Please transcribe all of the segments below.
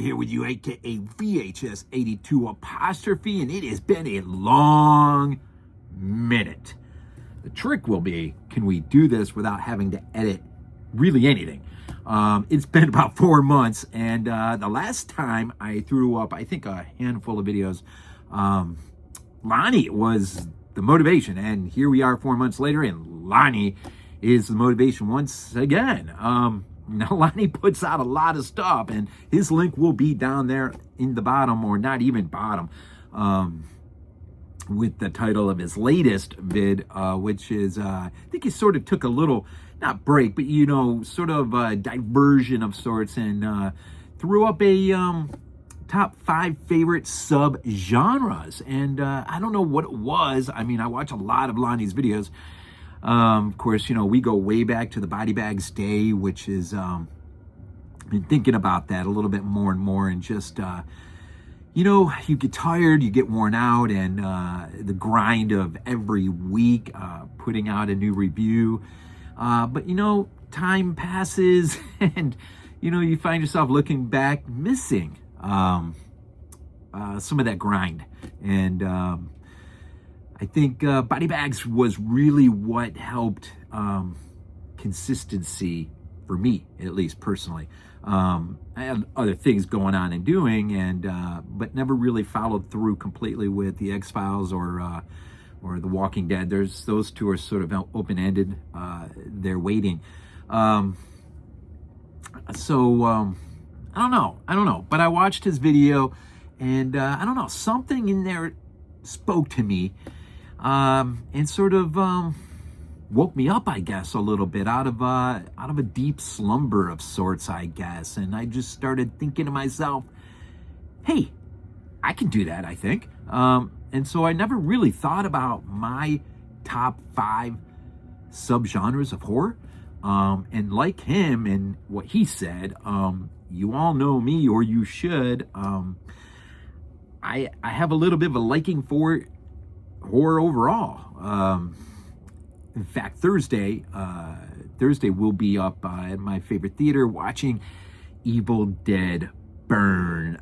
here with you, aka VHS 82 apostrophe, and it has been a long minute. The trick will be, can we do this without having to edit really anything? It's been about 4 months, and the last time I threw up, I think, a handful of videos, Lonnie was the motivation, and here we are 4 months later, and Lonnie is the motivation once again. Now, Lonnie puts out a lot of stuff, and his link will be down there in the bottom, or not even bottom, with the title of his latest vid, which is, I think he sort of took a little, not break, but, you know, sort of a diversion of sorts, and threw up a top 5 favorite sub-genres. And I don't know what it was. I mean, I watch a lot of Lonnie's videos. Of course, you know, we go way back to the Body Bags day, which is, been thinking about that a little bit more and more, and just, you know, you get tired, you get worn out, and the grind of every week putting out a new review. But, you know, time passes, and, you know, you find yourself looking back, missing some of that grind. And I think Body Bags was really what helped consistency for me, at least personally. I had other things going on and doing, and but never really followed through completely with the X-Files or The Walking Dead. Those two are sort of open-ended. They're waiting. So I don't know. But I watched his video, and I don't know, something in there spoke to me. And sort of woke me up, I guess, a little bit out of a deep slumber of sorts, I guess. And I just started thinking to myself, hey, I can do that, I think. And so I never really thought about my top 5 subgenres of horror. And like him and what he said, you all know me, or you should. I have a little bit of a liking for horror overall. In fact, Thursday we'll be up at my favorite theater watching Evil Dead Burn.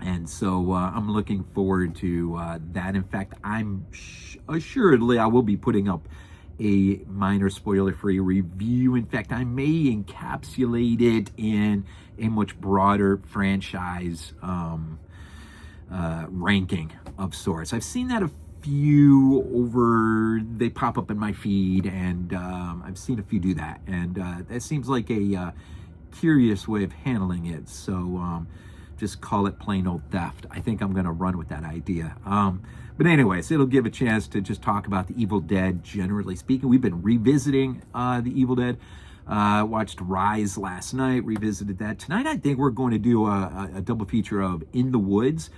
And so I'm looking forward to that. In fact, I'm assuredly I will be putting up a minor spoiler-free review. In fact, I may encapsulate it in a much broader franchise ranking of sorts. I've seen that a few they pop up in my feed, and I've seen a few do that, and that seems like a curious way of handling it. So just call it plain old theft. I think I'm going to run with that idea. But anyways, it'll give a chance to just talk about the Evil Dead, generally speaking. We've been revisiting the Evil Dead. Watched Rise last night, revisited that. Tonight, I think we're going to do a double feature of In the Woods,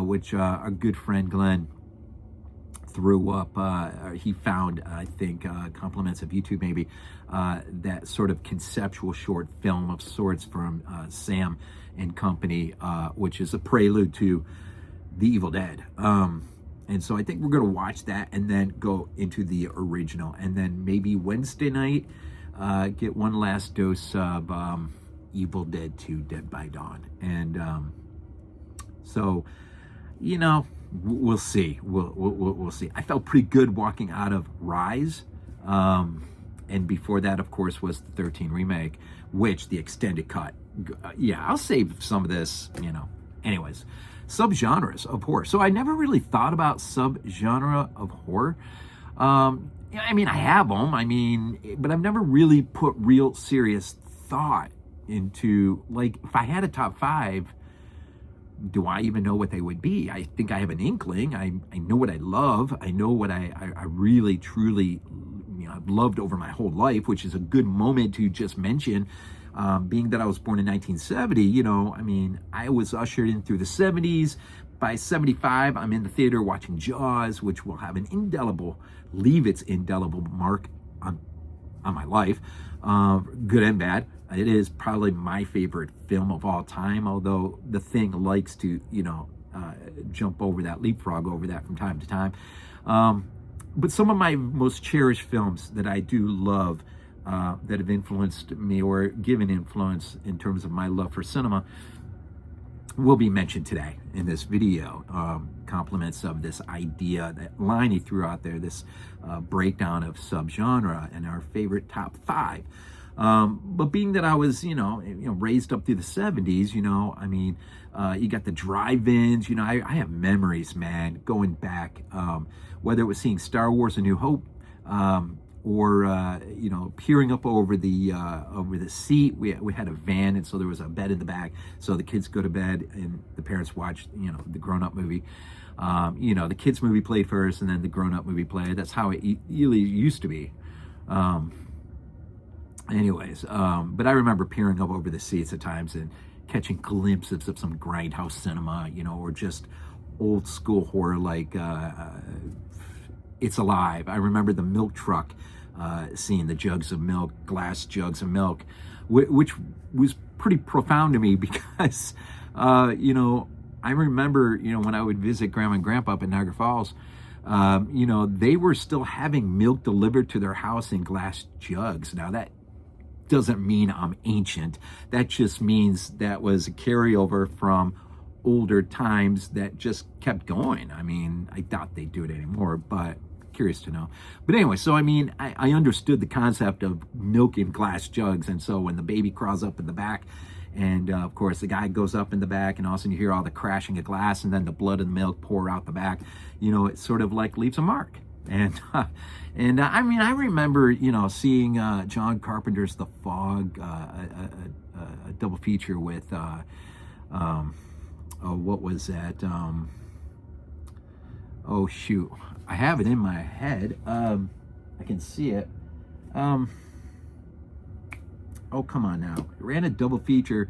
which our good friend Glenn threw up. He found, I think, compliments of YouTube maybe, that sort of conceptual short film of sorts from Sam and Company, which is a prelude to The Evil Dead. And so I think we're going to watch that and then go into the original. And then maybe Wednesday night, get one last dose of Evil Dead 2 Dead by Dawn. And so, you know, we'll see. We'll see. I felt pretty good walking out of Rise. And before that, of course, was the 13 remake, which the extended cut. Yeah, I'll save some of this, you know. Anyways, subgenres of horror. So I never really thought about subgenre of horror. I mean, I have them. I mean, but I've never really put real serious thought into, like, if I had a top 5, do I even know what they would be? I think I have an inkling. I know what I love. I know what I really, truly, you know, I've loved over my whole life, which is a good moment to just mention. Being that I was born in 1970, you know, I mean, I was ushered in through the 70s. By 75, I'm in the theater watching Jaws, which will have leave its indelible mark on my life, good and bad. It is probably my favorite film of all time, although The Thing likes to, you know, leapfrog over that from time to time. But some of my most cherished films that I do love that have influenced me or given influence in terms of my love for cinema will be mentioned today in this video. Compliments of this idea that Lonnie threw out there, this breakdown of subgenre and our favorite top 5. But being that I was, raised up through the 70s, you got the drive-ins, I have memories, man, going back, whether it was seeing Star Wars: A New Hope, or peering up over the seat. We had a van, and so there was a bed in the back, so the kids go to bed and the parents watch the grown-up movie. The kids movie played first, and then the grown-up movie played. That's how it really used to be. But I remember peering up over the seats at times and catching glimpses of some grindhouse cinema, or just old school horror like It's Alive. I remember the milk truck, seeing the jugs of milk, glass jugs of milk, which was pretty profound to me because, I remember, when I would visit Grandma and Grandpa up in Niagara Falls, they were still having milk delivered to their house in glass jugs. Now, that doesn't mean I'm ancient. That just means that was a carryover from older times that just kept going. I doubt they do it anymore, but curious to know. But anyway, so I understood the concept of milk in glass jugs, and so when the baby crawls up in the back, and of course the guy goes up in the back, and all of a sudden you hear all the crashing of glass, and then the blood and the milk pour out the back, it sort of like leaves a mark. And I remember seeing John Carpenter's The Fog, a double feature with what was that? Oh shoot, I have it in my head. I can see it. Oh, come on now. It ran a double feature.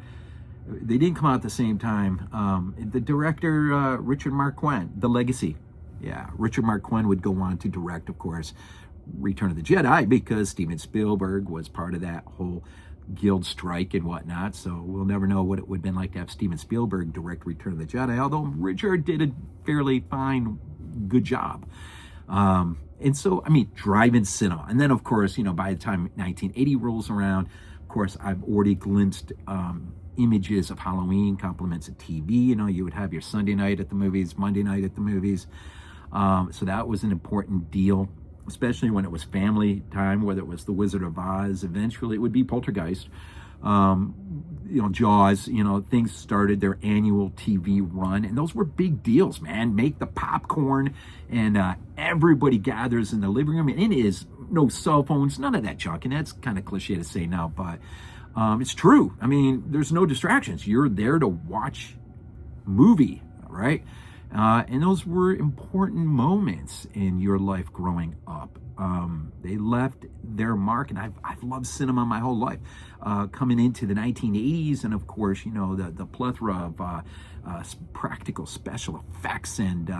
They didn't come out at the same time. The director, Richard Marquand, The Legacy. Yeah, Richard Marquand would go on to direct, of course, Return of the Jedi, because Steven Spielberg was part of that whole guild strike and whatnot. So we'll never know what it would have been like to have Steven Spielberg direct Return of the Jedi, although Richard did a fairly fine, good job. And so, drive-in cinema. And then, of course, by the time 1980 rolls around, of course, I've already glimpsed images of Halloween, compliments of TV. You would have your Sunday night at the movies, Monday night at the movies. So that was an important deal, especially when it was family time, whether it was The Wizard of Oz, eventually it would be Poltergeist, Jaws, things started their annual TV run, and those were big deals, man. Make the popcorn, and everybody gathers in the living room, and it is no cell phones, none of that junk, and that's kind of cliche to say now, but it's true. There's no distractions. You're there to watch movie, right? And those were important moments in your life growing up. They left their mark, and I've loved cinema my whole life. Coming into the 1980s, and of course, the plethora of practical special effects, and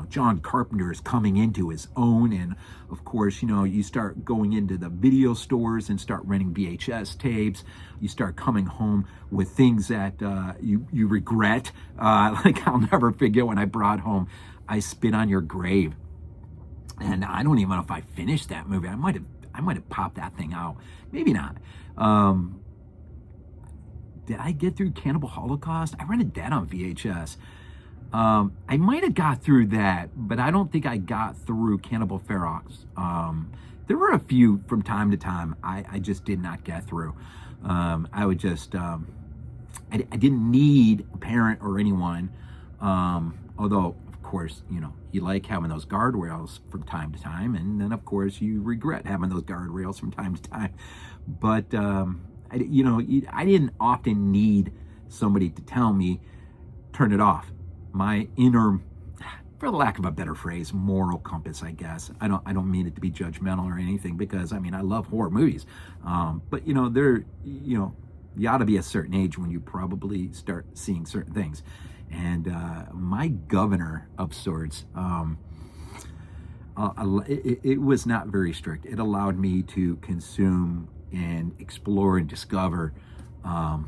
John Carpenter is coming into his own, and of course, you start going into the video stores and start renting VHS tapes. You start coming home with things that you regret. Like, I'll never forget when I brought home I Spit on Your Grave, and I don't even know if I finished that movie. I might have popped that thing out, maybe not. Did I get through Cannibal Holocaust? I rented that on VHS. I might have got through that, but I don't think I got through Cannibal Ferox. There were a few from time to time I just did not get through. I would just, I didn't need a parent or anyone, although, of course, you like having those guardrails from time to time, and then, of course, you regret having those guardrails from time to time. But, I didn't often need somebody to tell me, turn it off. My inner, for the lack of a better phrase, moral compass, I guess. I don't mean it to be judgmental or anything, because I love horror movies. But you ought to be a certain age when you probably start seeing certain things. And my governor of sorts, it was not very strict. It allowed me to consume and explore and discover a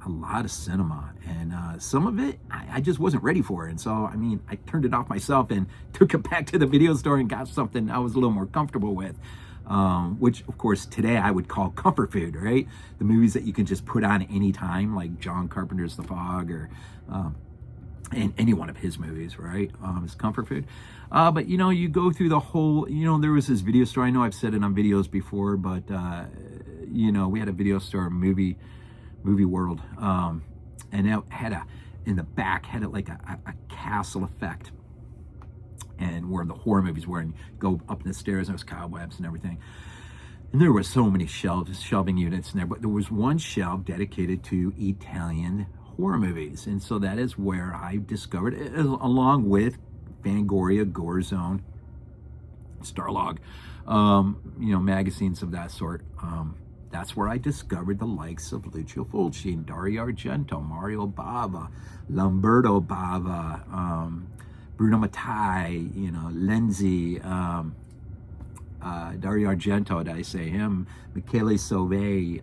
lot of cinema, and some of it I just wasn't ready for. And so I turned it off myself and took it back to the video store and got something I was a little more comfortable with. which of course today I would call comfort food, right? The movies that you can just put on anytime, like John Carpenter's The Fog, or and any one of his movies, right? Is comfort food. But you know, you go through the whole, you know, there was this video store. I know I've said it on videos before, but you know, we had a video store, movie world, and it had in the back had like a castle effect, and where the horror movies were, and you go up the stairs and there was cobwebs and everything. And there were so many shelving units in there, but there was one shelf dedicated to Italian horror movies. And so that is where I discovered, along with Fangoria, Gore Zone, Starlog, you know, magazines of that sort. That's where I discovered the likes of Lucio Fulci, Dario Argento, Mario Bava, Lamberto Bava, Bruno Mattei, you know, Lenzi, Dario Argento, did I say him? Michele Sauvé.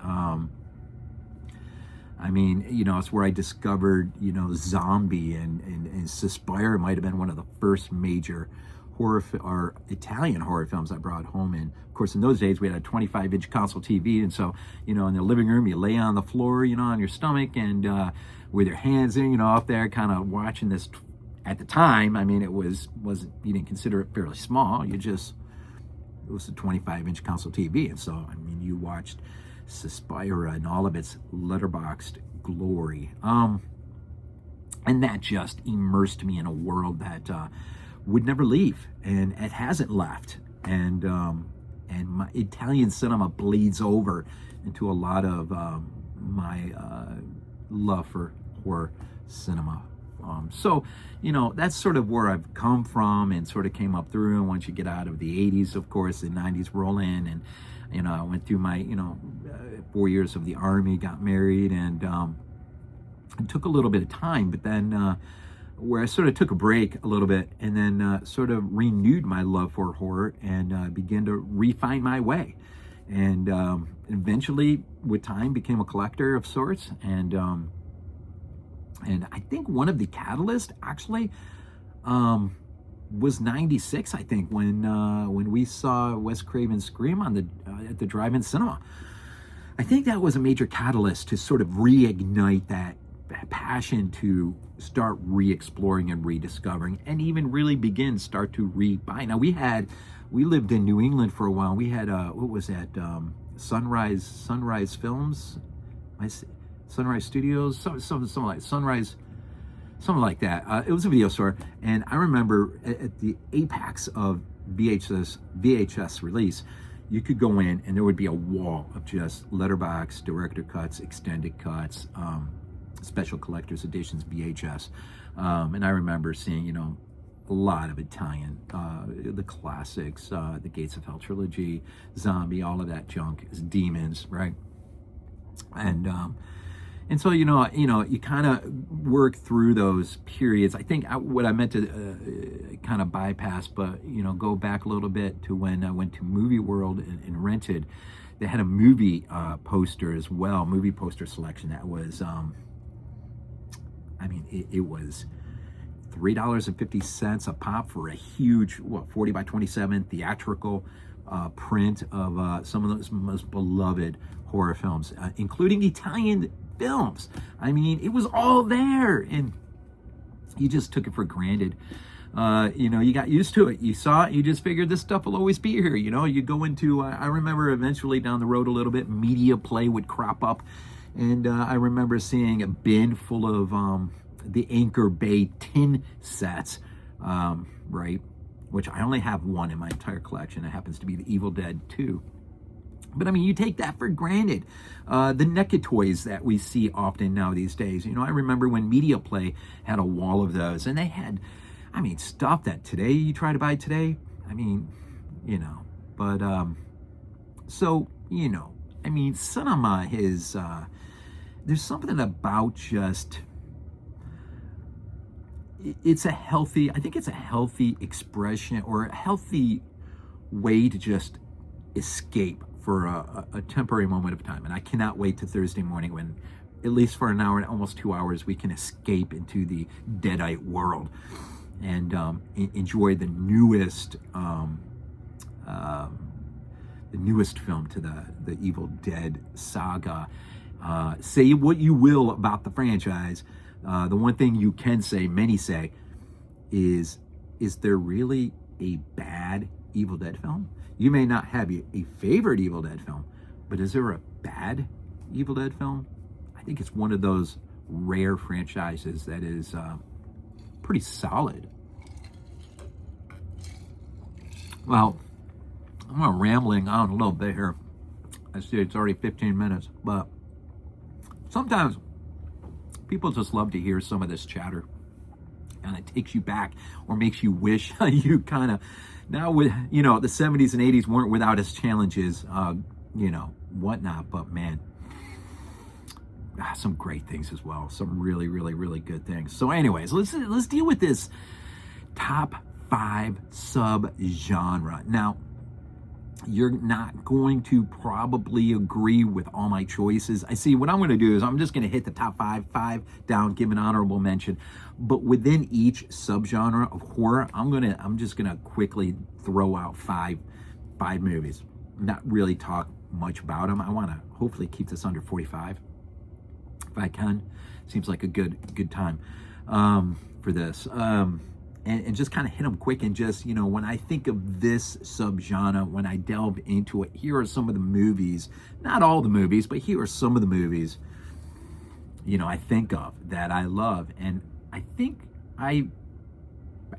I mean, you know, it's where I discovered, you know, Zombie, and Suspire might have been one of the first major horror or Italian horror films I brought home. And of course, in those days, we had a 25-inch console TV, and so, you know, in the living room, you lay on the floor, you know, on your stomach, and with your hands in, you know, up there, kind of watching this. At the time, I mean, it wasn't, you didn't consider it fairly small. It was a 25-inch console TV, and so, I mean, you watched Suspira and all of its letterboxed glory, and that just immersed me in a world that would never leave, and it hasn't left. And my Italian cinema bleeds over into a lot of my love for horror cinema. So, you know, that's sort of where I've come from and sort of came up through. And once you get out of the 80s, of course, the 90s roll in, and, you know, I went through my, you know, 4 years of the Army, got married, and it took a little bit of time, but then where I sort of took a break a little bit, and then sort of renewed my love for horror, and began to refine my way. And eventually, with time, became a collector of sorts. And I think one of the catalysts actually was '96. I think when we saw Wes Craven's Scream on the at the drive-in cinema. I think that was a major catalyst to sort of reignite that passion to start re-exploring and rediscovering, and even really start to re-buy. Now we lived in New England for a while. We had what was that? Sunrise Films. Sunrise Studios, something like Sunrise, something like that. It was a video store, and I remember at the apex of VHS release, you could go in and there would be a wall of just letterbox, director cuts, extended cuts, special collector's editions, VHS, and I remember seeing, you know, a lot of Italian, the classics, the Gates of Hell trilogy, Zombie, all of that junk, is Demons, right? And so, you know, you kind of work through those periods. I think what I meant to kind of bypass, but, you know, go back a little bit to when I went to Movie World and rented. They had a movie poster as well, movie poster selection that was, I mean, it was $3.50 a pop for a huge, 40 by 27 theatrical print of some of those most beloved horror films, including Italian films. I mean, it was all there, and you just took it for granted. You know, you got used to it. You saw it. You just figured this stuff will always be here. You know, you go into, I remember eventually down the road a little bit, Media Play would crop up, and I remember seeing a bin full of the Anchor Bay tin sets, right? Which I only have one in my entire collection. It happens to be the Evil Dead 2. But I mean, you take that for granted. The NECA toys that we see often now these days. You know, I remember when Media Play had a wall of those, and they had, I mean, stuff that today you try to buy today. I mean, you know, but so, you know, I mean, cinema is, there's something about just, it's a healthy, I think it's a healthy expression, or a healthy way to just escape for a temporary moment of time. And I cannot wait to Thursday morning when, at least for an hour and almost 2 hours, we can escape into the Deadite world and enjoy the newest newest film to the Evil Dead saga. Say what you will about the franchise. The one thing you can say, many say, is there really a bad Evil Dead film? You may not have a favorite Evil Dead film, but is there a bad Evil Dead film? I think it's one of those rare franchises that is pretty solid. Well, I'm rambling on a little bit here. I see it's already 15 minutes, but sometimes people just love to hear some of this chatter, and it takes you back or makes you wish you kind of, now with, the 70s and 80s weren't without its challenges, whatnot, but man, some great things as well. Some really, really, really good things. So anyways, let's deal with this top 5 sub-genre. Now, you're not going to probably agree with all my choices. I see what I'm going to do is I'm just going to hit the top five down, give an honorable mention. But within each subgenre of horror, I'm just going to quickly throw out five movies. Not really talk much about them. I want to hopefully keep this under 45 if I can. Seems like a good time for this. And just kind of hit them quick, and just, when I think of this subgenre, when I delve into it, here are some of the movies, not all the movies, but here are some of the movies, I think of that I love. And I think I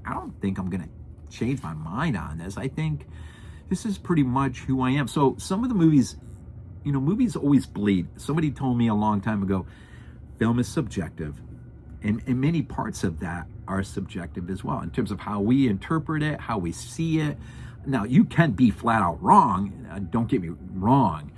don't think I'm going to change my mind on this. I think this is pretty much who I am. So some of the movies, movies always bleed. Somebody told me a long time ago, film is subjective. And many parts of that are subjective as well, in terms of how we interpret it, how we see it. Now, you can be flat out wrong, don't get me wrong,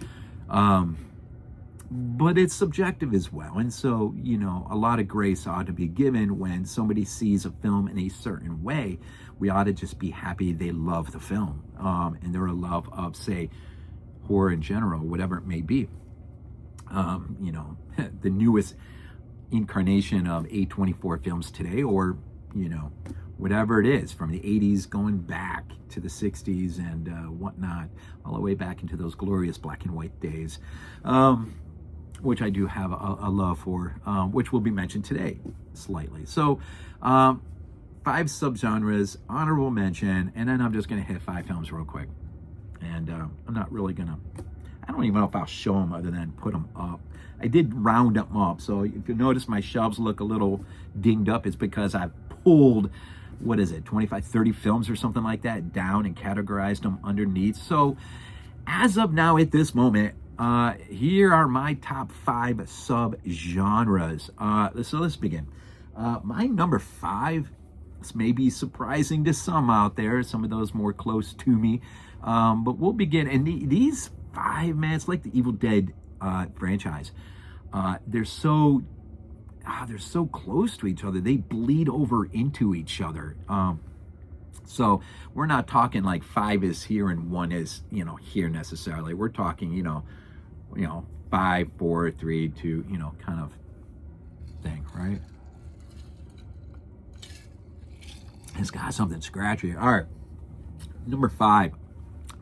but it's subjective as well. And so, a lot of grace ought to be given when somebody sees a film in a certain way. We ought to just be happy they love the film, and they're a love of, say, horror in general, whatever it may be. The newest incarnation of A24 films today, or whatever it is, from the 80s going back to the 60s and whatnot, all the way back into those glorious black and white days, which I do have a love for, which will be mentioned today slightly. So 5 subgenres, honorable mention, and then I'm just going to hit 5 films real quick. And I'm not really going to, I don't even know if I'll show them other than put them up. I did round them up, so if you notice my shelves look a little dinged up, it's because I've pulled, 25, 30 films or something like that down and categorized them underneath. So as of now, at this moment, here are my top 5 sub-genres. So let's begin. My number 5, this may be surprising to some out there, some of those more close to me, but we'll begin. And these 5, man, it's like the Evil Dead franchise. They're so close to each other. They bleed over into each other. So we're not talking like 5 is here and 1 is here necessarily. We're talking 5, 4, 3, 2 kind of thing, right? It's got something scratchy. All right, number 5,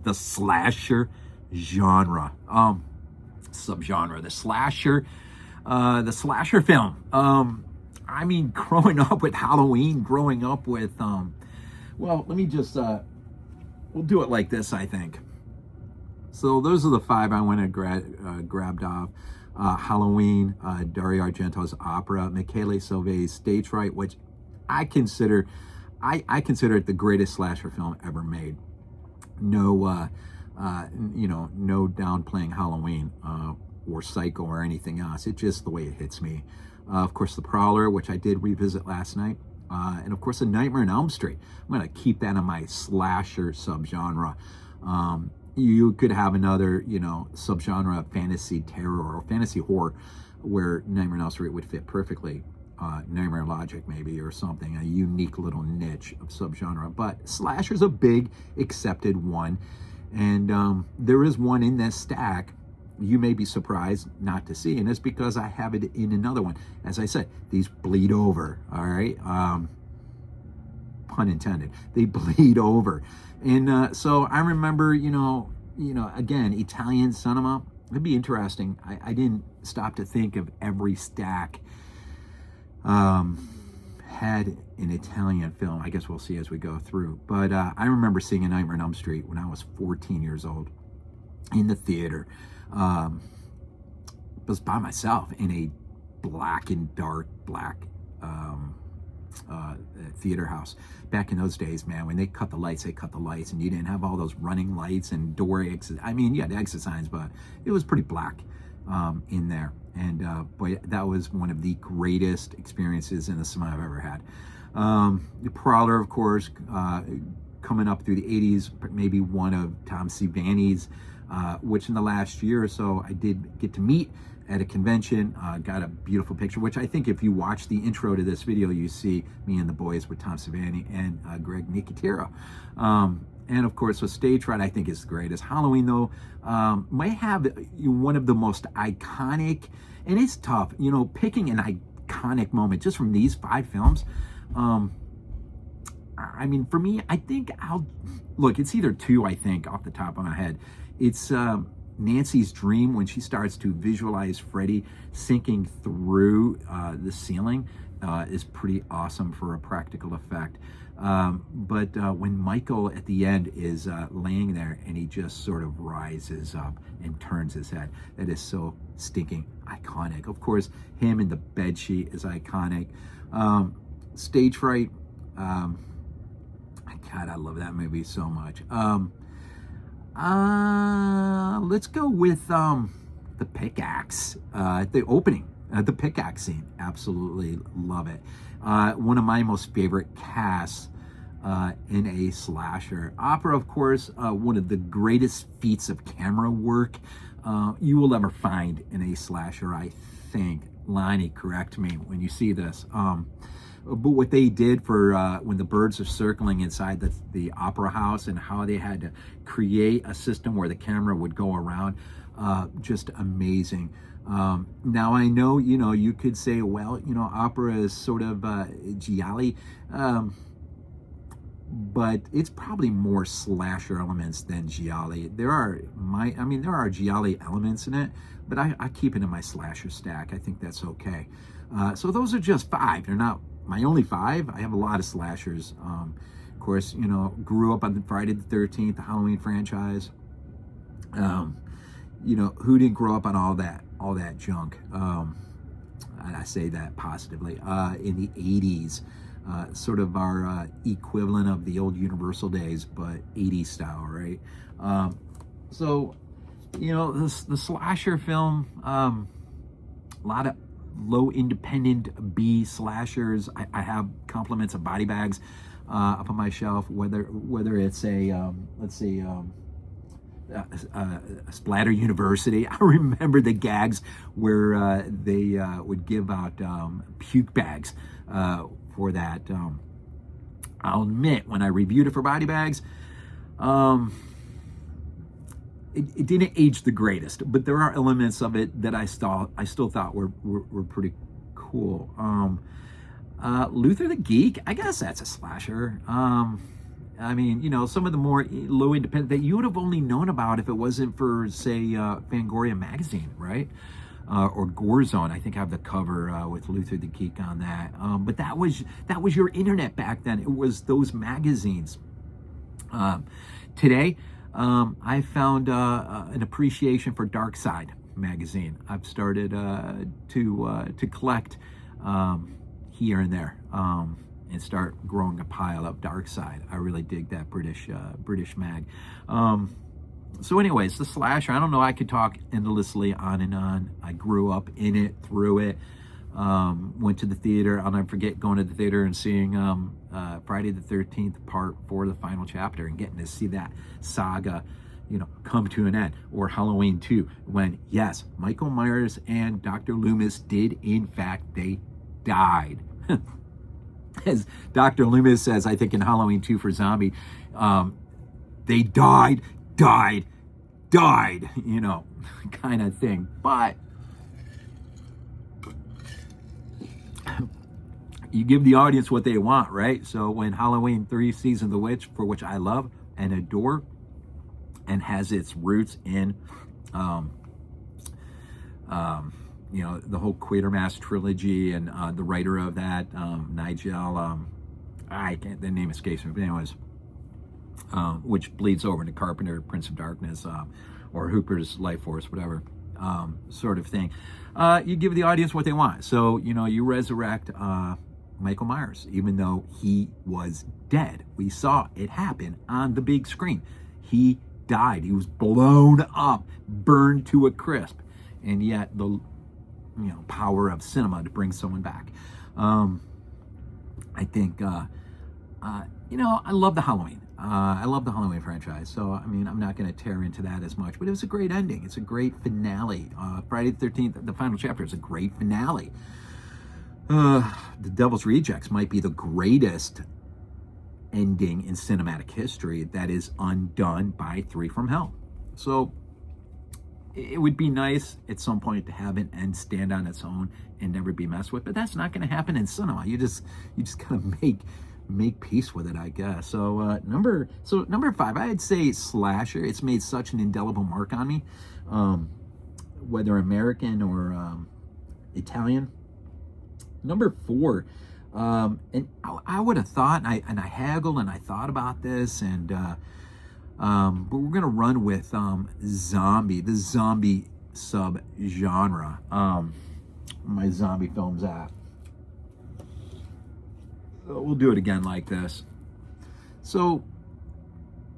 the slasher genre. Subgenre, the slasher film. I mean, growing up with Halloween, growing up with well, let me just we'll do it like this, I think. So those are the 5 I went and grabbed off. Halloween, Dario Argento's opera, Michele Soavi's Stage Fright, which I consider it the greatest slasher film ever made. No no downplaying Halloween or Psycho or anything else. It's just the way it hits me. Of course, The Prowler, which I did revisit last night, and of course, A Nightmare on Elm Street. I'm going to keep that in my slasher subgenre. You could have another, subgenre of fantasy terror or fantasy horror where Nightmare on Elm Street would fit perfectly. Nightmare Logic maybe, or something, a unique little niche of subgenre. But slasher's a big accepted one. And there is one in this stack you may be surprised not to see, and it's because I have it in another one. As I said, these bleed over, all right? Pun intended. They bleed over. And so I remember, you know, again, Italian cinema, it'd be interesting. I didn't stop to think of every stack had an Italian film. I guess we'll see as we go through. But I remember seeing A Nightmare on Elm Street when I was 14 years old in the theater. Was by myself in a black and dark black theater house. Back in those days, man, when they cut the lights, and you didn't have all those running lights and door exits. I mean, you had exit signs, but it was pretty black in there. And boy, that was one of the greatest experiences in the cinema I've ever had. The Prowler, of course, coming up through the 80s, maybe one of Tom Savini's, which in the last year or so I did get to meet at a convention. Got a beautiful picture, which I think if you watch the intro to this video, you see me and the boys with Tom Savini and Greg Nicotero. And of course, so Stage Fright I think is the greatest. Halloween, though, might have one of the most iconic, and it's tough, you know, picking an iconic moment just from these 5 films. I mean, for me, I think look, it's either 2, I think, off the top of my head. It's Nancy's dream when she starts to visualize Freddy sinking through the ceiling is pretty awesome for a practical effect. But when Michael at the end is laying there and he just sort of rises up and turns his head, that is so stinking iconic. Of course, him in the bedsheet is iconic. Stage Fright, God, I love that movie so much. Let's go with the pickaxe, the opening, the pickaxe scene. Absolutely love it. One of my most favorite casts in a slasher. Opera, of course, one of the greatest feats of camera work you will ever find in a slasher, I think. Lonnie, correct me when you see this. But what they did for when the birds are circling inside the opera house and how they had to create a system where the camera would go around, just amazing. Now I know, you know, you could say, well, you know, opera is sort of gialli, but it's probably more slasher elements than gialli. There are gialli elements in it, but I keep it in my slasher stack. I think that's okay. So those are just 5. They're not my only 5. I have a lot of slashers. Of course, you know, grew up on the Friday the 13th, the Halloween franchise. You know, who didn't grow up on all that junk? And I say that positively. In the 80s, sort of our equivalent of the old Universal days, but 80s style, right? So, you know, the slasher film, a lot of low independent B slashers. I have compliments of body bags up on my shelf, whether it's a let's see, Splatter University. I remember the gags where they would give out puke bags for that. I'll admit, when I reviewed it for body bags, it didn't age the greatest, but there are elements of it that I still thought were pretty cool. Luther the Geek, I guess that's a slasher. I mean, you know, some of the more low independent that you would have only known about if it wasn't for, say, Fangoria magazine, right? Or Gore Zone. I think I have the cover with Luther the Geek on that. But that was your internet back then. It was those magazines. Today, I found an appreciation for Dark Side magazine. I've started to collect here and there and start growing a pile of Dark Side. I really dig that British mag. So anyways, the slasher, I don't know, I could talk endlessly on and on. I grew up in it, through it, went to the theater. I'll never forget going to the theater and seeing Friday the 13th Part 4, the final chapter, and getting to see that saga, you know, come to an end. Or Halloween 2, when, yes, Michael Myers and Dr. Loomis did, in fact, they died. As Dr. Loomis says, I think in Halloween 2 for Zombie, they died, you know, kind of thing. But you give the audience what they want, right? So when Halloween 3 Season of the Witch, for which I love and adore, and has its roots in, the whole Quatermass trilogy, and the writer of that, Nigel, the name escapes me, but anyways, which bleeds over into Carpenter, Prince of Darkness, or Hooper's Life Force, whatever, sort of thing. You give the audience what they want. So, you resurrect Michael Myers, even though he was dead. We saw it happen on the big screen. He died. He was blown up, burned to a crisp. And yet the power of cinema to bring someone back. I think, I love the Halloween. I love the Halloween franchise. So, I'm not going to tear into that as much, but it was a great ending. It's a great finale. Friday the 13th, the final chapter, is a great finale. The Devil's Rejects might be the greatest ending in cinematic history that is undone by Three from Hell. So, it would be nice at some point to have an end stand on its own and never be messed with, but that's not going to happen in cinema. You just gotta make peace with it, I guess. So number 5, I'd say slasher. It's made such an indelible mark on me, whether American or Italian. Number 4, and I would have thought, and I haggled and I thought about this, and but we're gonna run with zombie, the zombie sub-genre. My zombie films at. We'll do it again like this. So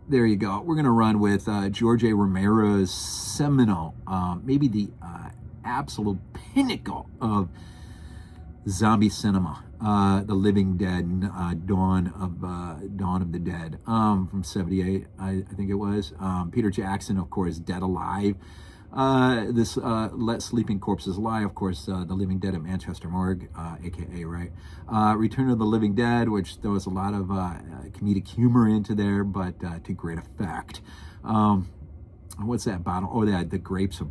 there you go. We're gonna run with George A. Romero's seminal, maybe the absolute pinnacle of zombie cinema, The Living Dead, Dawn of the Dead, from 78, I think it was. Peter Jackson, of course, Dead Alive. This Let Sleeping Corpses Lie, of course, The Living Dead at Manchester Morgue, aka, right? Return of the Living Dead, which there was a lot of comedic humor into there, but to great effect. What's that bottle? Oh, the grapes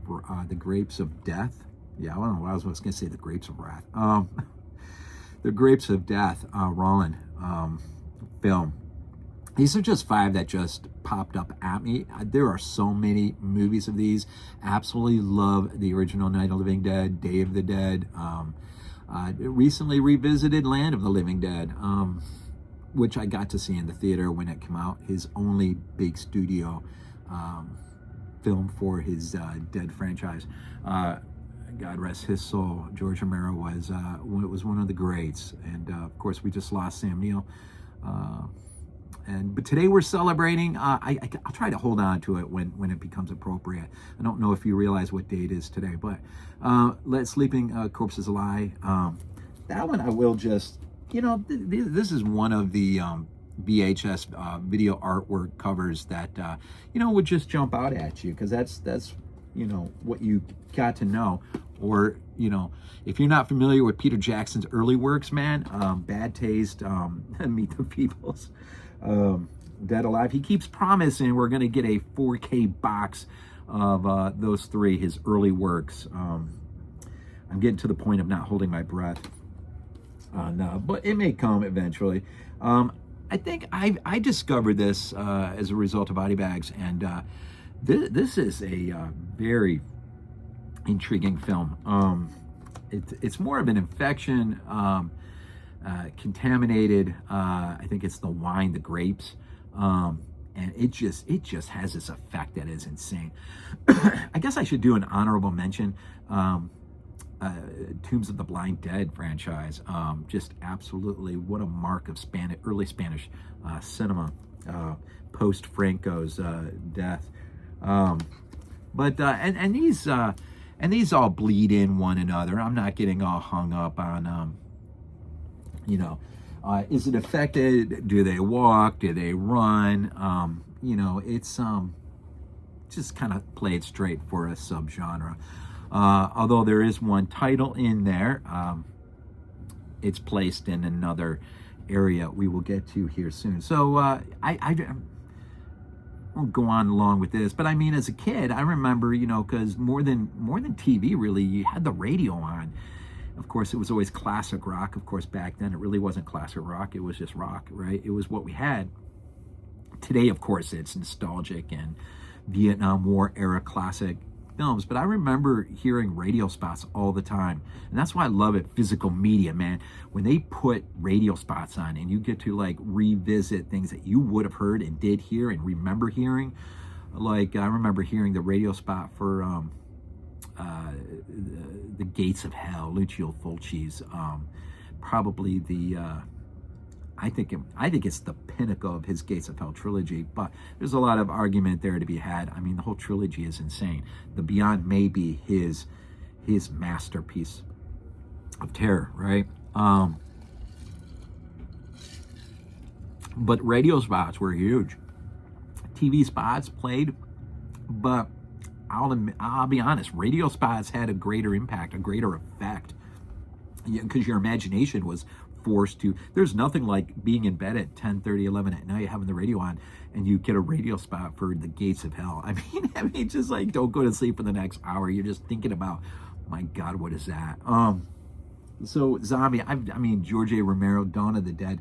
of death. Yeah, I don't know. I was going to say the grapes of wrath. The Grapes of Death, Roland film. These are just 5 that just popped up at me. There are so many movies of these. Absolutely love the original Night of the Living Dead, Day of the Dead. Recently revisited Land of the Living Dead, which I got to see in the theater when it came out. His only big studio film for his Dead franchise. God rest his soul. George Romero was one of the greats, and of course we just lost Sam Neill. But today we're celebrating. I'll try to hold on to it when it becomes appropriate. I don't know if you realize what date it is today, but Let Sleeping Corpses Lie. That one I will just, this is one of the VHS video artwork covers that would just jump out at you, because that's what you got to know. Or if you're not familiar with Peter Jackson's early works, man, Bad Taste, Meet the Peoples, Dead Alive, he keeps promising we're going to get a 4K box of those 3, his early works. I'm getting to the point of not holding my breath, but it may come eventually. I think I discovered this as a result of Body Bags, and this is a very intriguing film. It's more of an infection, contaminated. I think it's the wine, the grapes, and it just has this effect that is insane. I guess I should do an honorable mention. Tombs of the Blind Dead franchise, just absolutely what a mark of early Spanish cinema, post Franco's death. But these all bleed in one another. I'm not getting all hung up on is it affected? Do they walk? Do they run? It's just kind of played straight for a subgenre. Although there is one title in there, it's placed in another area we will get to here soon. So I won't go on along with this, but I mean, as a kid, I remember, because more than TV, really, you had the radio on. Of course, it was always classic rock. Of course, back then, it really wasn't classic rock. It was just rock, right? It was what we had. Today, of course, it's nostalgic and Vietnam War era classic films, but I remember hearing radio spots all the time. And that's why I love it, physical media, man. When they put radio spots on and you get to like revisit things that you would have heard and did hear and remember hearing. Like I remember hearing the radio spot for the Gates of Hell, Lucio Fulci's, probably the I think it's the pinnacle of his Gates of Hell trilogy, but there's a lot of argument there to be had. I mean, the whole trilogy is insane. The Beyond may be his masterpiece of terror, right? But radio spots were huge. TV spots played, but I'll be honest, radio spots had a greater impact, a greater effect, because your imagination was forced to. There's nothing like being in bed at 10:30, 11 at night, having the radio on, and you get a radio spot for the Gates of Hell. I mean, just like, don't go to sleep for the next hour. You're just thinking about, my God, what is that? So Zombie, I mean, George A. Romero, Dawn of the Dead.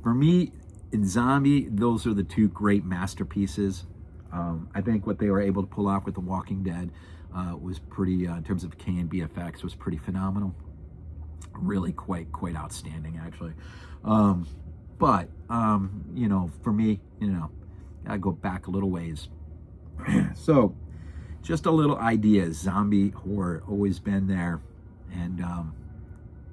For me, in Zombie, those are the two great masterpieces. I think what they were able to pull off with The Walking Dead was pretty, in terms of K&B effects, was pretty phenomenal. Really quite outstanding, actually. But you know, for me, you know, I go back a little ways. So just a little idea, zombie horror, always been there. And I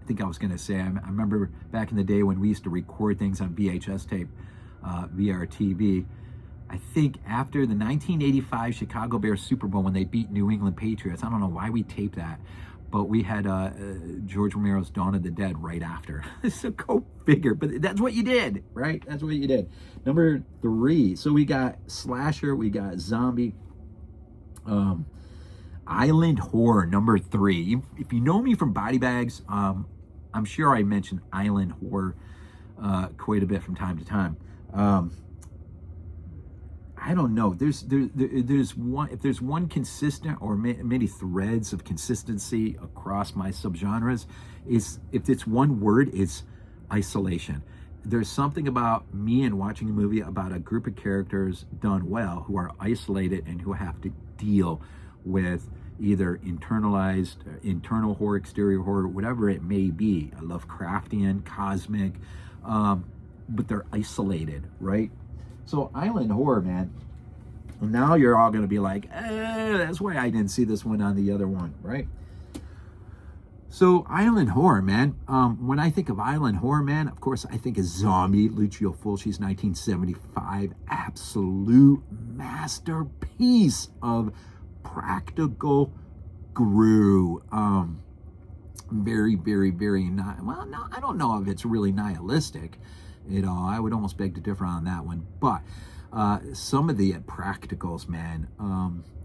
think I was going to say, I remember back in the day when we used to record things on VHS tape, VRTV. I think after the 1985 Chicago Bears Super Bowl, when they beat New England Patriots, I don't know why we taped that, but we had George Romero's Dawn of the Dead right after. So go figure, but that's what you did, right? That's what you did. Number 3, so we got slasher, we got zombie, island horror, number 3. If you know me from Body Bags, I'm sure I mentioned island horror quite a bit from time to time. I don't know. There's one, if there's one consistent or many threads of consistency across my subgenres, is if it's one word, it's isolation. There's something about me and watching a movie about a group of characters done well who are isolated and who have to deal with either internalized, internal horror, exterior horror, whatever it may be, Lovecraftian, cosmic, but they're isolated, right? So island horror, man. Now you're all going to be like, that's why I didn't see this one on the other one, right? So island horror, man. When I think of island horror, man, of course, I think of Zombie, Lucio Fulci's 1975 absolute masterpiece of practical grue. Very, very, very not. Well, no, I don't know if it's really nihilistic at all. I would almost beg to differ on that one. But some of the practicals, man,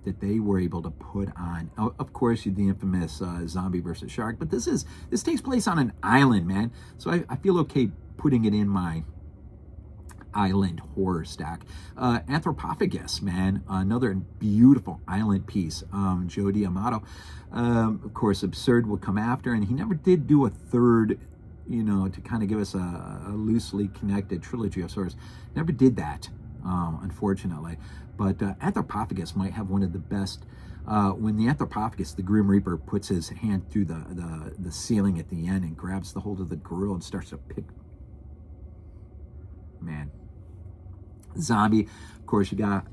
that they were able to put on. Of course, the infamous Zombie versus Shark. But this takes place on an island, man. So I feel okay putting it in my island horror stack. Anthropophagus, man, another beautiful island piece. Joe D'Amato, of course, Absurd will come after, and he never did do a third, you know, to kind of give us a loosely connected trilogy of sorts. Never did that, unfortunately. But Anthropophagus might have one of the best. When the Anthropophagus, the Grim Reaper, puts his hand through the ceiling at the end and grabs the hold of the grill and starts to pick. Man. Zombie, of course, you got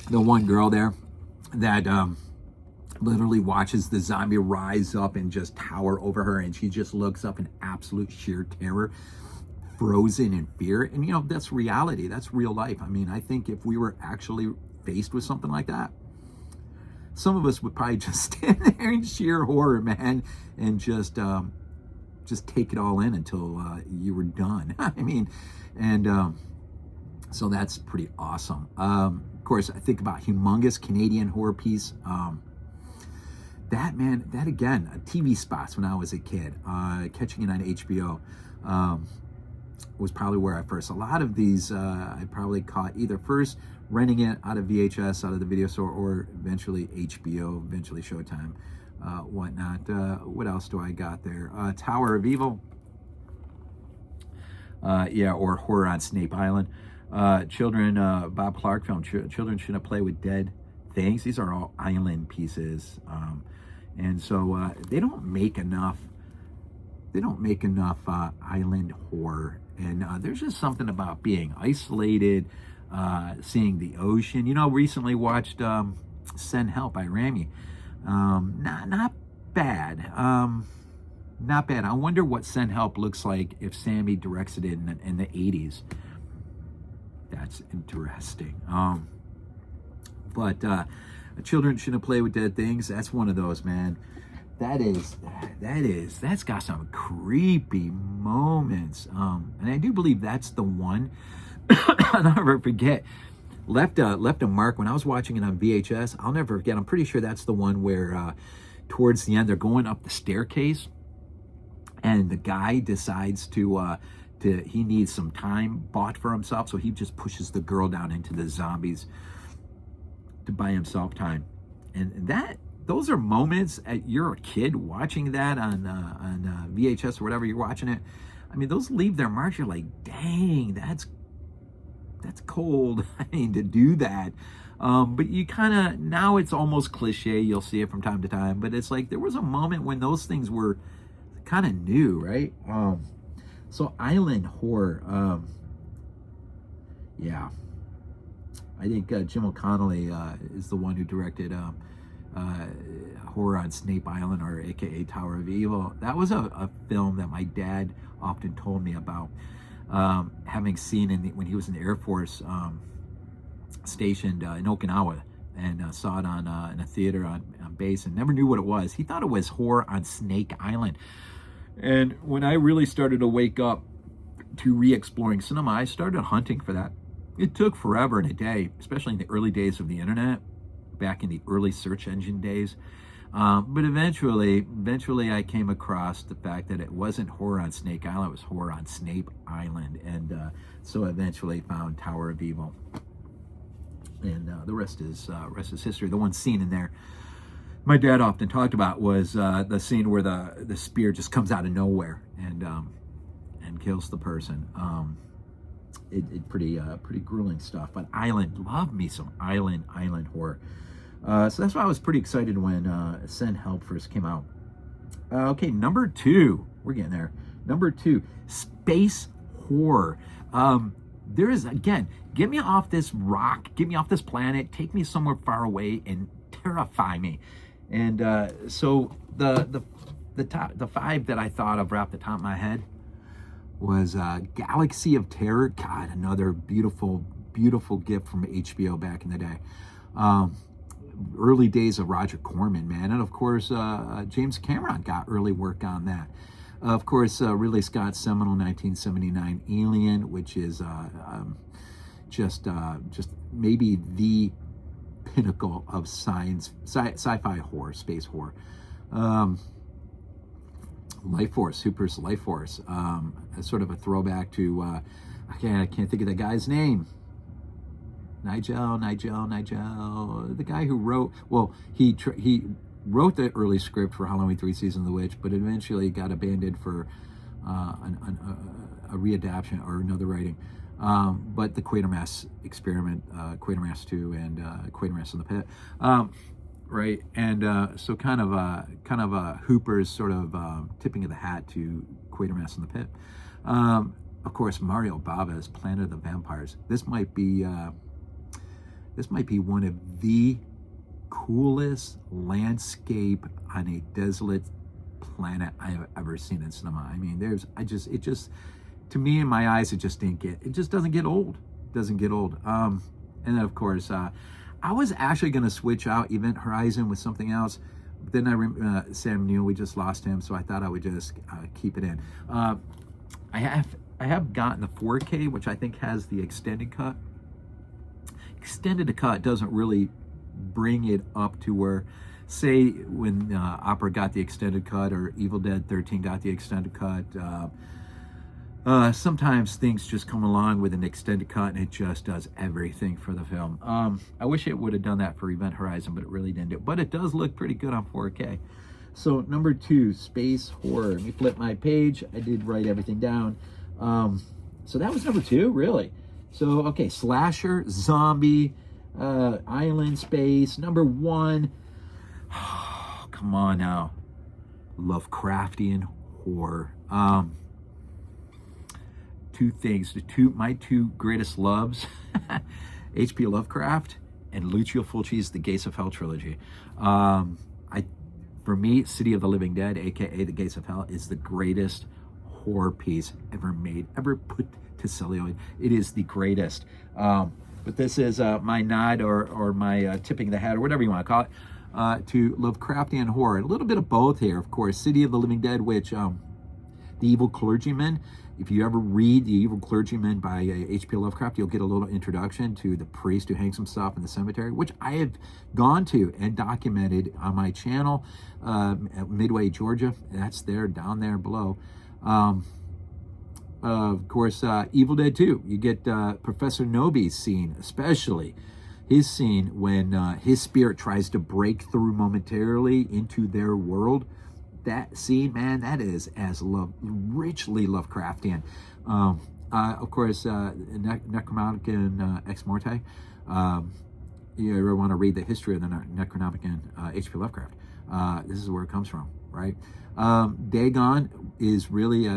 the one girl there that literally watches the zombie rise up and just tower over her, and she just looks up in absolute sheer terror, frozen in fear. And you know, that's reality, that's real life. I mean, I think if we were actually faced with something like that, some of us would probably just stand there in sheer horror, man, and just take it all in until you were done. I mean, and so that's pretty awesome. Of course, I think about humongous Canadian horror piece. That, man, that again, TV spots when I was a kid, catching it on HBO, was probably where I first. A lot of these I probably caught either first renting it out of VHS, out of the video store, or eventually HBO, eventually Showtime, whatnot. What else do I got there? Tower of Evil. Yeah, or Horror on Snape Island. Children, Bob Clark film, Children Shouldn't Play with Dead Things. These are all island pieces. And so they don't make enough island horror. And there's just something about being isolated, seeing the ocean. You know, recently watched Send Help by Rami. Not bad. Not bad. I wonder what Send Help looks like if Sammy directs it in the 80s. That's interesting. But Children Shouldn't Play with Dead Things. That's one of those, man. That's got some creepy moments. And I do believe that's the one. I'll never forget. Left a mark when I was watching it on VHS. I'll never forget. I'm pretty sure that's the one where towards the end they're going up the staircase, and the guy decides he needs some time bought for himself, so he just pushes the girl down into the zombies to buy himself time. And those are moments. You're a kid watching that on VHS or whatever you're watching it. I mean, those leave their marks. You're like, dang, that's cold. I mean, to do that. But you kind of, now it's almost cliche. You'll see it from time to time. But it's like there was a moment when those things were kind of new, right? So island horror. Yeah. I think Jim O'Connelly is the one who directed Horror on Snape Island, or AKA Tower of Evil. That was a film that my dad often told me about, having seen when he was in the Air Force, stationed in Okinawa, and saw it in a theater on base, and never knew what it was. He thought it was Horror on Snake Island. And when I really started to wake up to re-exploring cinema, I started hunting for that. It took forever and a day, especially in the early days of the internet, back in the early search engine days. But eventually I came across the fact that it wasn't Horror on Snake Island, it was Horror on Snape Island. And so eventually found Tower of Evil. And the rest is history. The one scene in there my dad often talked about was the scene where the spear just comes out of nowhere and kills the person. Pretty grueling stuff. But love me some island horror. So that's why I was pretty excited when Send Help first came out. Okay, number 2. We're getting there. Number 2, space horror. There is, again, get me off this rock, get me off this planet, take me somewhere far away and terrify me. And so the 5 that I thought of right off the top of my head was Galaxy of Terror. God, another beautiful gift from HBO back in the day. Early days of Roger Corman, man. And of course, James Cameron got early work on that. Of course, Ridley Scott's seminal 1979 Alien, which is just maybe the pinnacle of sci-fi horror, space horror. Life Force, Super's Life Force, sort of a throwback to, I can't think of the guy's name. Nigel, the guy who wrote, he wrote the early script for Halloween 3 Season of the Witch, but eventually got abandoned for a readaptation or another writing. But the Quatermass Experiment, Quatermass 2, and Quatermass in the Pit, right? And so kind of a Hooper's sort of tipping of the hat to Quatermass in the Pit. Of course, Mario Bava's Planet of the Vampires. This might be one of the coolest landscape on a desolate planet I have ever seen in cinema. I mean, to me, in my eyes, it just doesn't get old. And then of course, I was actually going to switch out Event Horizon with something else, but then Sam Neill, we just lost him, so I thought I would just keep it in. I have gotten the 4K, which I think has the extended cut. Extended cut doesn't really bring it up to where, say, when Opera got the extended cut or Evil Dead 13 got the extended cut. Sometimes things just come along with an extended cut and it just does everything for the film. I wish it would have done that for Event Horizon, but it really didn't do it. But it does look pretty good on 4K. So number 2, space horror. Let me flip my page. I did write everything down. So that was number 2, really. So, okay, slasher, zombie, island space. Number one, oh, come on now, Lovecraftian horror. Two things, my two greatest loves, H.P. Lovecraft and Lucio Fulci's The Gates of Hell trilogy. For me, City of the Living Dead, aka The Gates of Hell, is the greatest horror piece ever made, ever put to celluloid. It is the greatest. But this is my nod or my tipping the hat, or whatever you want to call it, to Lovecraftian horror. A little bit of both here, of course. City of the Living Dead, which The Evil Clergyman. If you ever read The Evil Clergyman by H.P. Lovecraft, you'll get a little introduction to the priest who hangs himself in the cemetery, which I have gone to and documented on my channel at Midway, Georgia. That's there, down there below. Of course, Evil Dead 2. You get Professor Nobi's scene, especially his scene when his spirit tries to break through momentarily into their world. That scene, man, that is as richly Lovecraftian. Of course, Necronomicon Ex Morte. You ever want to read the history of the Necronomicon H.P. Lovecraft? This is where it comes from, right? Dagon is really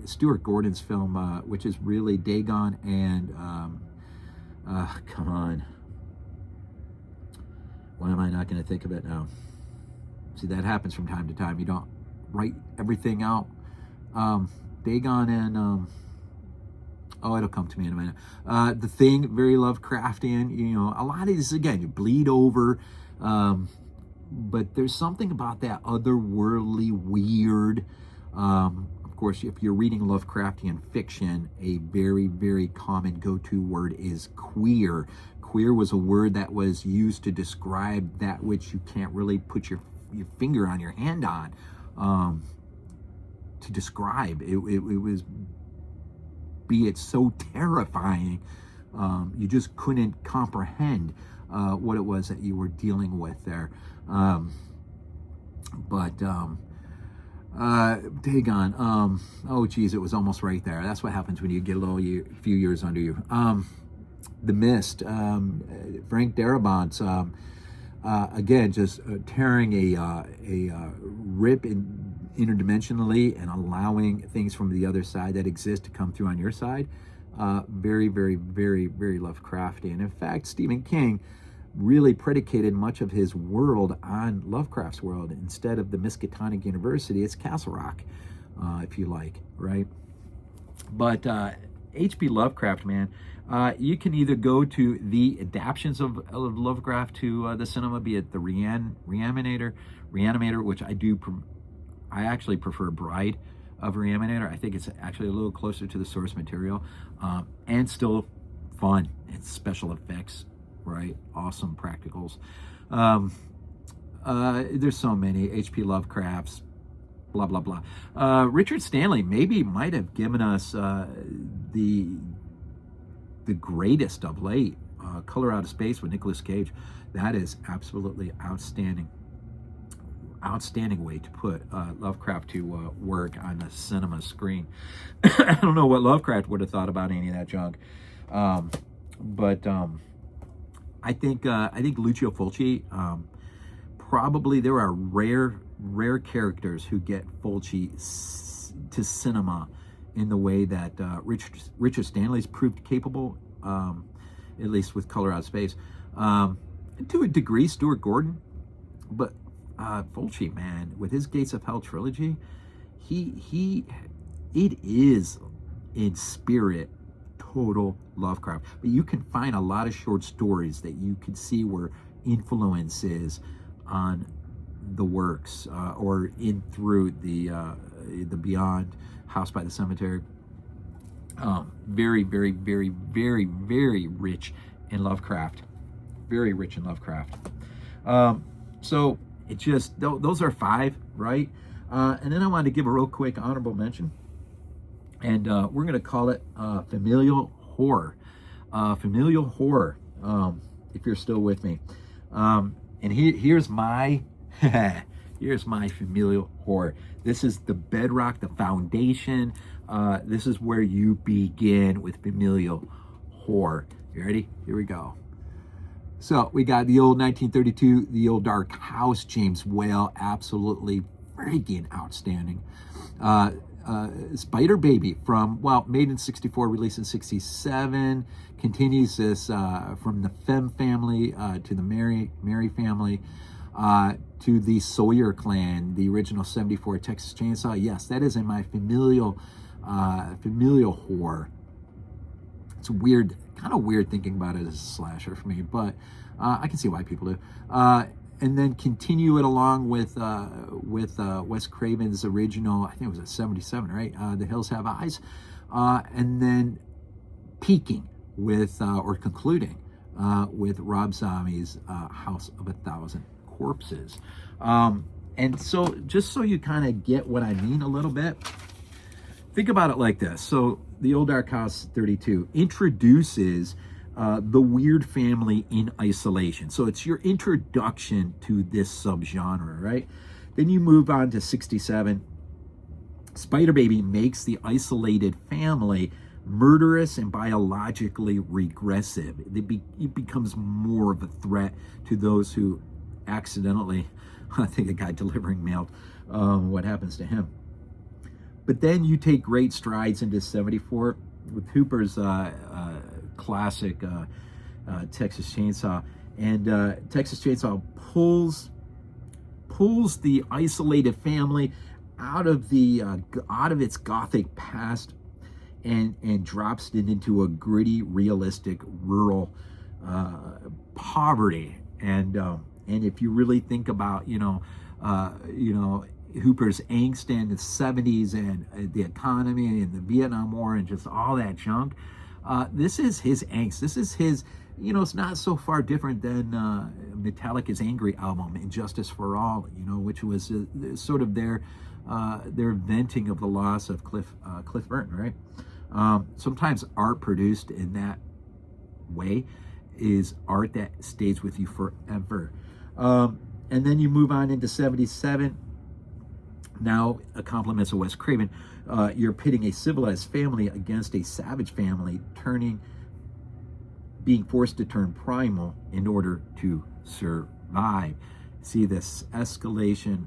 Stuart Gordon's film, which is really Dagon and come on, why am I not going to think of it now? See, that happens from time to time. You don't write everything out. Dagon and oh, it'll come to me in a minute. The Thing, very Lovecraftian. You know, a lot of these, again, you bleed over. But there's something about that otherworldly, weird. Of course, if you're reading Lovecraftian fiction, a very, very common go-to word is queer. Queer was a word that was used to describe that which you can't really put your finger on your hand on. To describe it was, be it so terrifying, you just couldn't comprehend what it was that you were dealing with there. Dagon, oh geez, it was almost right there. That's what happens when you get a few years under you. The Mist, Frank Darabont's, again, just tearing a rip interdimensionally and allowing things from the other side that exist to come through on your side. Very, very, very, very Lovecraftian. In fact, Stephen King really predicated much of his world on Lovecraft's world. Instead of the Miskatonic University, it's Castle Rock, if you like, right? But H.P. Lovecraft, man, you can either go to the adaptations of Lovecraft to the cinema, be it the Reanimator, which I actually prefer Bride of Reanimator. I think it's actually a little closer to the source material, and still fun. It's special effects, right? Awesome practicals. There's so many H.P. Lovecrafts, blah, blah, blah. Richard Stanley maybe might have given us the greatest of late, Color Out of Space with Nicolas Cage. That is absolutely outstanding way to put Lovecraft to work on the cinema screen. I don't know what Lovecraft would have thought about any of that junk, but I think Lucio Fulci, probably there are rare characters who get Fulci to cinema in the way that Richard Stanley's proved capable, at least with Color Out of Space. To a degree, Stuart Gordon, but Fulci, man, with his Gates of Hell trilogy, it is in spirit total Lovecraft. But you can find a lot of short stories that you can see were influences on the works, or in through the Beyond, House by the Cemetery. Very, very, very, very, very rich in Lovecraft. Very rich in Lovecraft. So it just, those are 5, right? And then I wanted to give a real quick honorable mention. And we're going to call it familial horror. Familial horror, if you're still with me. And here's my here's my familial horror. This is the bedrock, the foundation. This is where you begin with familial horror. You ready? Here we go. So we got the old 1932, The Old Dark House, James Whale, absolutely freaking outstanding. Spider Baby made in 64, released in 67, continues this from the Femme family to the Mary family to the Sawyer clan, the original 74 Texas Chainsaw. Yes, that is in my familial horror. It's weird, kind of weird thinking about it as a slasher for me, but I can see why people do. And then continue it along with Wes Craven's original, I think it was a 77, right? The Hills Have Eyes. And then peaking with, or concluding with Rob Zombie's House of a Thousand Corpses. And so just so you kind of get what I mean a little bit, think about it like this. So The Old Dark House 32 introduces the weird family in isolation. So it's your introduction to this subgenre, right? Then you move on to 67. Spider Baby makes the isolated family murderous and biologically regressive. It becomes more of a threat to those who accidentally, I think a guy delivering mail, what happens to him. But then you take great strides into 74 with Hooper's classic Texas Chainsaw, and Texas Chainsaw pulls the isolated family out of its gothic past and drops it into a gritty, realistic, rural poverty. And if you really think about Hooper's angst in the 70s and the economy and the Vietnam War and just all that junk, this is his angst. This is his, it's not so far different than Metallica's Angry album, Injustice for All, which was sort of their venting of the loss of Cliff Burton, right? Sometimes art produced in that way is art that stays with you forever. And then you move on into 77. Now, a compliments of Wes Craven, you're pitting a civilized family against a savage family, being forced to turn primal in order to survive. See this escalation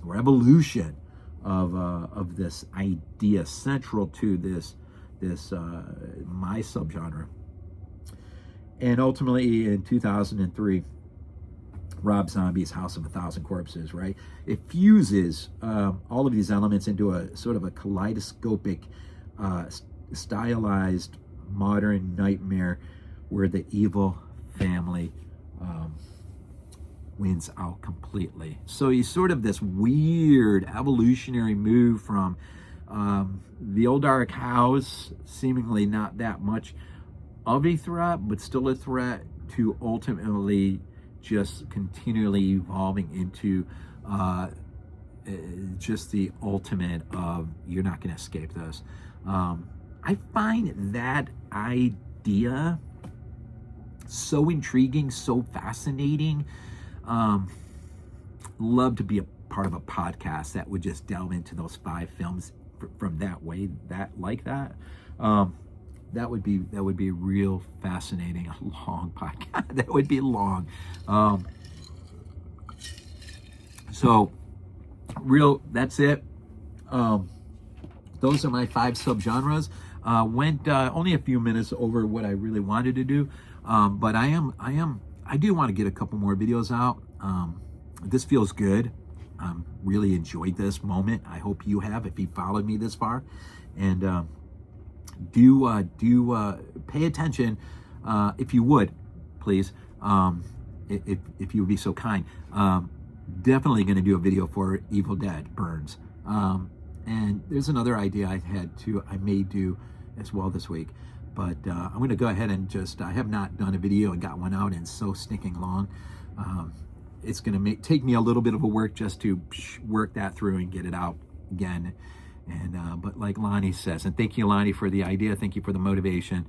or evolution of this idea central to this my subgenre. And ultimately, in 2003. Rob Zombie's House of a Thousand Corpses, right? It fuses all of these elements into a sort of a kaleidoscopic, stylized, modern nightmare where the evil family wins out completely. So he's sort of this weird evolutionary move from the Old Dark House, seemingly not that much of a threat, but still a threat, to ultimately just continually evolving into just the ultimate of, you're not going to escape this. I find that idea so intriguing, so fascinating. Love to be a part of a podcast that would just delve into those 5 films from that way, like that. That would be real fascinating. A long podcast. That would be long. That's it. Those are my 5 subgenres. Went only a few minutes over what I really wanted to do, but I do want to get a couple more videos out. This feels good. Really enjoyed this moment. I hope you have, if you followed me this far, and do pay attention, if you would, please, if you would be so kind. Definitely going to do a video for Evil Dead Burns, and there's another idea I may do as well this week, but I'm going to go ahead and I have not done a video and got one out in so stinking long. It's going to take me a little bit of a work just to work that through and get it out again. And but like Lonnie says, and thank you, Lonnie, for the idea. Thank you for the motivation,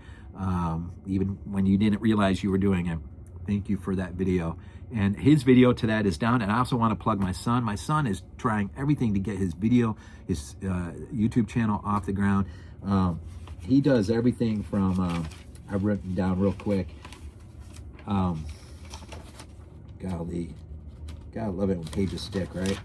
even when you didn't realize you were doing it. Thank you for that video. And his video to that is down. And I also want to plug my son. My son is trying everything to get his YouTube channel off the ground. He does everything from I've written down real quick. Golly, gotta love it when pages stick, right?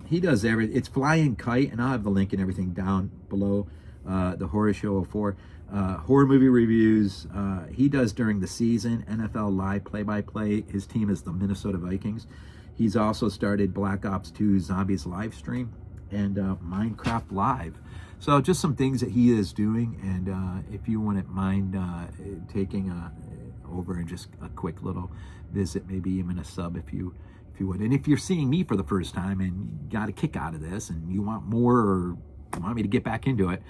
He does everything. It's Flying Kite, and I'll have the link and everything down below. The Horror Show 04. Horror movie reviews. He does during the season. NFL Live play-by-play. His team is the Minnesota Vikings. He's also started Black Ops 2 Zombies live stream and Minecraft Live. So just some things that he is doing. And if you wouldn't mind taking over and just a quick little visit, maybe even a sub if you would. And if you're seeing me for the first time and you got a kick out of this and you want more or you want me to get back into it,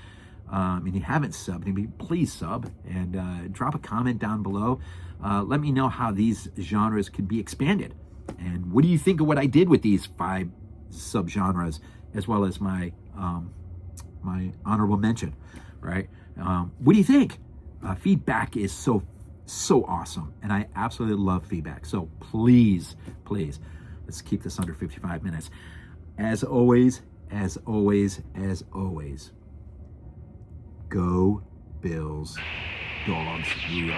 and you haven't subbed, maybe please sub and drop a comment down below. Let me know how these genres could be expanded. And what do you think of what I did with these 5 subgenres, as well as my my honorable mention, right? What do you think? Feedback is so awesome, and I absolutely love feedback. So please, let's keep this under 55 minutes. As always, go Bills, dogs, you